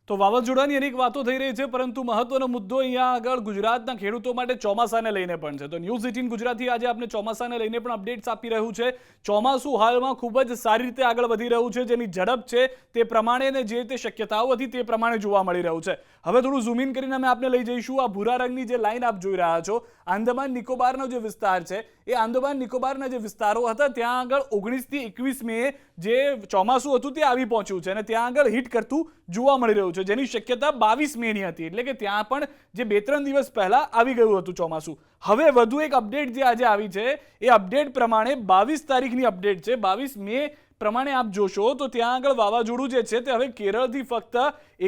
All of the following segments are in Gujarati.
તો વાવાઝોડાની અનેક વાતો થઈ રહી છે, પરંતુ મહત્વનો મુદ્દો અહીંયા આગળ ગુજરાતના ખેડૂતો માટે ચોમાસાને લઈને પણ છે. તો ન્યૂઝ 18 ગુજરાતી આજે આપણે ચોમાસાને લઈને પણ અપડેટ્સ આપી રહ્યું છે. ચોમાસું હાલમાં ખૂબ જ સારી રીતે આગળ વધી રહ્યું છે, જેની ઝડપ છે તે પ્રમાણે અને જે તે શક્યતાઓ હતી તે પ્રમાણે જોવા મળી રહ્યું છે. હવે થોડું ઝૂમ ઇન કરીને અમે આપને લઈ જઈશું. આ ભૂરા રંગની જે લાઈન આપ જોઈ રહ્યા છો, આંદામાન નિકોબારનો જે વિસ્તાર છે, એ આંદામાન નિકોબારના જે વિસ્તારો હતા ત્યાં આગળ 19 થી 21 મે જે ચોમાસું હતું તે આવી પહોંચ્યું છે અને ત્યાં આગળ હિટ કરતું જોવા મળી રહ્યું છે, જેની શક્યતા 22 મેની હતી. એટલે કે ત્યાં પણ જે 2-3 દિવસ પહેલા આવી ગયું હતું ચોમાસું. હવે વધુ એક અપડેટ જે આજે આવી છે, એ અપડેટ પ્રમાણે 22 તારીખની અપડેટ છે. 22 મે પ્રમાણે આપ જોશો તો ત્યાં આગળ વાવાઝોડું જે છે તે હવે કેરળથી ફક્ત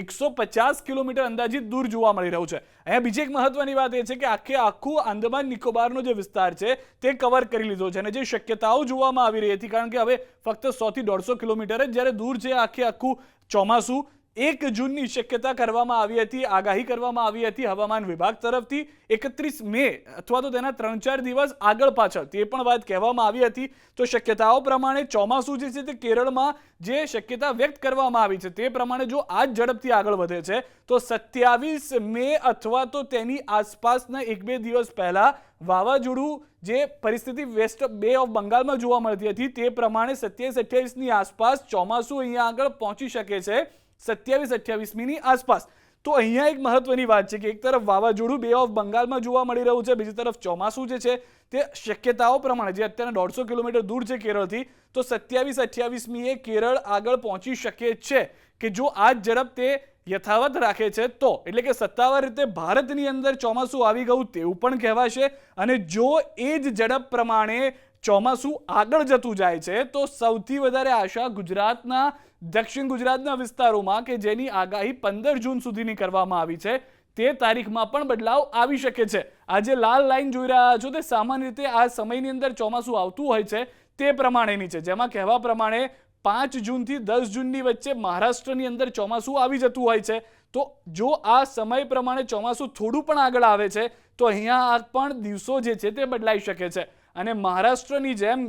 150 કિલોમીટર અંદાજિત દૂર જોવા મળી રહ્યું છે. અહીંયા બીજી એક મહત્વની વાત એ છે કે આખું આંદામાન નિકોબારનો જે વિસ્તાર છે તે કવર કરી લીધો છે અને જે શક્યતાઓ જોવામાં આવી રહી હતી, કારણ કે હવે ફક્ત 100 થી 150 કિલોમીટર જ જ્યારે દૂર છે આખું ચોમાસું, 1 જૂનની શક્યતા કરવામાં આવી હતી, આગાહી કરવામાં આવી હતી હવામાન વિભાગ તરફથી. 31 મે અથવા તો તેના 3-4 દિવસ આગળ પાછળ તે પણ વાત કહેવામાં આવી હતી. તો શક્યતાઓ પ્રમાણે ચોમાસું જે છે તે કેરળમાં જે શક્યતા વ્યક્ત કરવામાં આવી છે તે પ્રમાણે જો આ ઝડપથી આગળ વધે છે તો 27 મે અથવા તો તેની આસપાસના 1-2 દિવસ પહેલા વાવાઝોડું જે પરિસ્થિતિ વેસ્ટ બે ઓફ બંગાળમાં જોવા મળતી હતી તે પ્રમાણે 27-28ની આસપાસ ચોમાસું અહીંયા આગળ પહોંચી શકે છે. 27-28મીની આસપાસ. તો અહીંયા એક મહત્વની વાત છે કે એક તરફ વાવાઝોડું બે ઓફ બંગાળમાં જોવા મળી રહ્યું છે, બીજી તરફ ચોમાસું જે છે તે શક્યતાઓ પ્રમાણે જે અત્યારે 150 કિલોમીટર દૂર છે કેરળથી, તો 27-28મીએ કેરળ આગળ પહોંચી શકે છે કે જો આ ઝડપ તે યથાવત રાખે છે તો. એટલે કે સત્તાવાર રીતે ભારતની અંદર ચોમાસું આવી ગયું તેવું પણ કહેવાશે. અને જો એ જ ઝડપ પ્રમાણે ચોમાસું આગળ જતું જાય છે તો સૌથી વધારે આશા ગુજરાતના દક્ષિણ ગુજરાતના વિસ્તારોમાં કે જેની આગાહી 15 જૂન સુધીની કરવામાં આવી છે તે તારીખમાં પણ બદલાવ આવી શકે છે. આ જે લાલ લાઈન જોઈ રહ્યા છો તે સામાન્ય રીતે આ સમયની અંદર ચોમાસું આવતું હોય છે તે પ્રમાણેની છે, જેમાં કહેવા પ્રમાણે 5 જૂનથી 10 જૂનની વચ્ચે મહારાષ્ટ્રની અંદર ચોમાસું આવી જતું હોય છે. તો જો આ સમય પ્રમાણે ચોમાસું થોડું પણ આગળ આવે છે તો અહીંયા પણ દિવસો જે છે તે બદલાઈ શકે છે અને મહારાષ્ટ્રની જેમ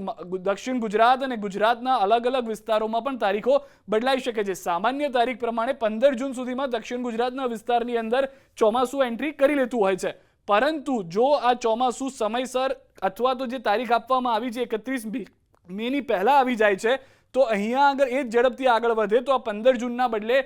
દક્ષિણ ગુજરાત અને ગુજરાતના અલગ અલગ વિસ્તારોમાં પણ તારીખો બદલાઈ શકે છે. સામાન્ય તારીખ પ્રમાણે 15 જૂન સુધીમાં દક્ષિણ ગુજરાતના વિસ્તારની અંદર ચોમાસું એન્ટ્રી કરી લેતું હોય છે, પરંતુ જો આ ચોમાસું સમયસર અથવા તો જે તારીખ આપવામાં આવી છે 31 મેની પહેલા આવી જાય છે તો અહીંયા આગળ એ જ ઝડપથી આગળ વધે તો આ 15 જૂનના બદલે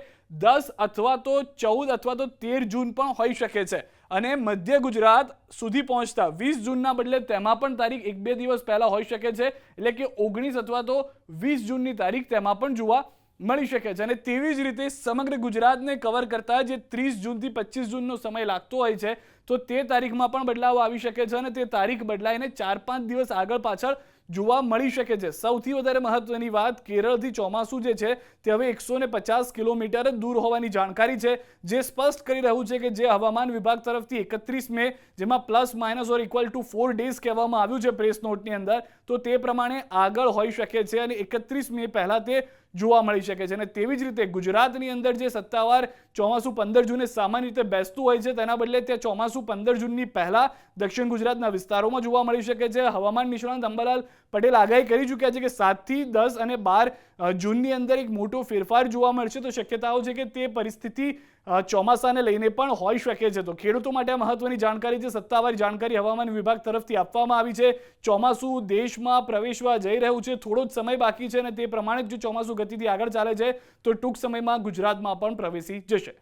10 અથવા તો 14 અથવા તો 13 જૂન પણ હોઈ શકે છે. અને મધ્ય ગુજરાત સુધી પહોંચતા 20 જૂનના બદલે તેમાં પણ તારીખ 1-2 દિવસ પહેલા હોઈ શકે છે. એટલે કે 19 અથવા તો 20 જૂનની તારીખ તેમાં પણ જોવા મળી શકે છે. અને તેવી જ રીતે સમગ્ર ગુજરાતને કવર કરતા જે 30 જૂનથી 25 જૂનનો સમય લાગતો હોય છે તો તે તારીખમાં પણ બદલાવ આવી શકે છે અને તે તારીખ બદલાઈને 4-5 દિવસ આગળ પાછળ જોવા મળી શકે છે. સૌથી વધારે મહત્વની વાત, કેરળથી ચોમાસું જે છે તે હવે 150 કિલોમીટર દૂર હોવાની જાણકારી છે, જે સ્પષ્ટ કરી રહ્યું છે કે જે હવામાન વિભાગ તરફથી 31 મે જેમાં +-4 ડેઝ કહેવામાં આવ્યું છે પ્રેસ નોટની અંદર, તો તે પ્રમાણે આગળ હોઈ શકે છે અને 31 મે પહેલા તે જોવા મળી શકે છે. અને તેવી જ રીતે ગુજરાતની અંદર જે સત્તાવાર ચોમાસું 15 જૂને સામાન્ય રીતે બેસતું હોય છે તેના બદલે ત્યાં ચોમાસું 15 જૂનની પહેલા દક્ષિણ ગુજરાતના વિસ્તારોમાં જોવા મળી શકે છે. હવામાન નિષ્ણાત અંબાલાલ પટેલ આગાહી કરી ચૂક્યા છે કે 7 થી 10 અને 12 જૂનની અંદર એક મોટો ફેરફાર જોવા મળશે. તો શક્યતાઓ છે કે તે પરિસ્થિતિ ચોમાસાને લઈને પણ હોઈ શકે છે. તો ખેડૂતો માટે આ મહત્વની જાણકારી છે, સત્તાવાર જાણકારી હવામાન વિભાગ તરફથી આપવામાં આવી છે. ચોમાસું દેશમાં પ્રવેશવા જઈ રહ્યું છે, થોડો જ સમય બાકી છે અને તે પ્રમાણે જો ચોમાસું ગતિથી આગળ ચાલે છે તો ટૂંક સમયમાં ગુજરાતમાં પણ પ્રવેશી જશે.